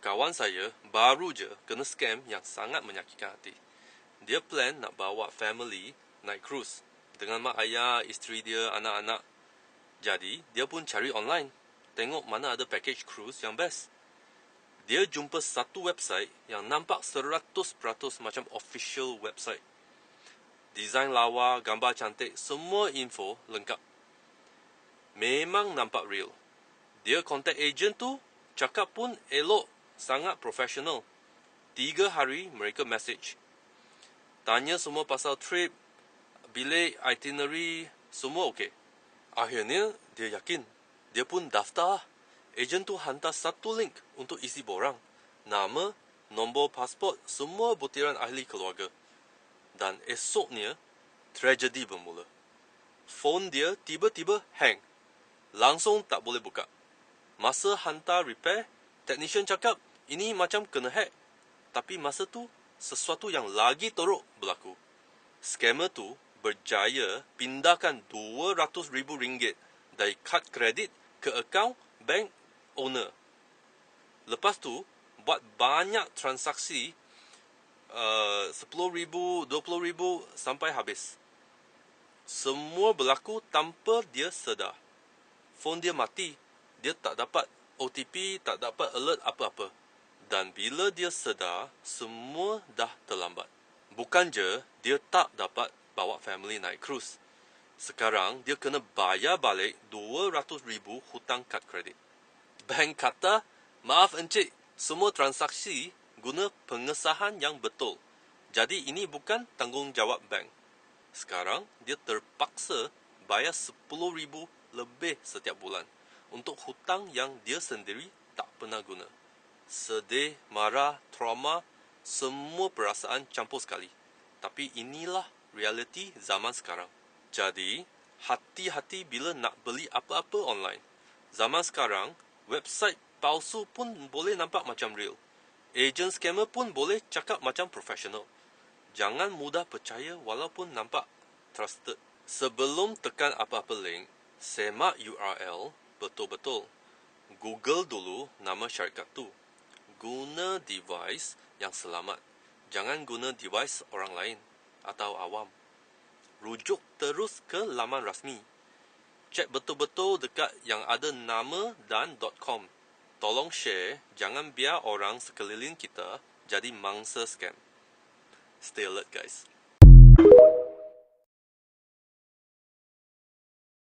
Kawan saya baru je kena scam yang sangat menyakitkan hati. Dia plan nak bawa family naik cruise dengan mak ayah, isteri dia, anak-anak. Jadi, dia pun cari online. Tengok mana ada package cruise yang best. Dia jumpa satu website yang nampak 100% macam official website. Design lawa, gambar cantik, semua info lengkap. Memang nampak real. Dia contact agent tu, cakap pun elok, sangat profesional. 3 hari mereka message. Tanya semua pasal trip, bilik, itinerary, semua okey. Akhirnya, dia yakin. Dia pun daftar. Ejen tu hantar satu link untuk isi borang. Nama, nombor pasport, semua butiran ahli keluarga. Dan esoknya, tragedi bermula. Phone dia tiba-tiba hang. Langsung tak boleh buka. Masa hantar repair, technician cakap, ini macam kena hack. Tapi masa tu, sesuatu yang lagi teruk berlaku. Scammer tu berjaya pindahkan RM200,000 dari kad kredit ke akaun bank owner. Lepas tu, buat banyak transaksi RM10,000, RM20,000 sampai habis. Semua berlaku tanpa dia sedar. Phone dia mati. Dia tak dapat OTP, tak dapat alert apa-apa. Dan bila dia sedar, semua dah terlambat. Bukan je dia tak dapat bawa family naik cruise. Sekarang dia kena bayar balik RM200,000 hutang kad kredit. Bank kata, maaf encik, semua transaksi guna pengesahan yang betul. Jadi ini bukan tanggungjawab bank. Sekarang dia terpaksa bayar RM10,000 lebih setiap bulan untuk hutang yang dia sendiri tak pernah guna. Sedih, marah, trauma, semua perasaan campur sekali. Tapi inilah realiti zaman sekarang. Jadi, hati-hati bila nak beli apa-apa online. Zaman sekarang, website palsu pun boleh nampak macam real. Agent scammer pun boleh cakap macam profesional. Jangan mudah percaya walaupun nampak trusted. Sebelum tekan apa-apa link, semak URL betul-betul. Google dulu nama syarikat tu. Guna device yang selamat. Jangan guna device orang lain atau awam. Rujuk terus ke laman rasmi. Cek betul-betul dekat yang ada nama dan .com. Tolong share, jangan biar orang sekeliling kita jadi mangsa scam. Stay alert guys.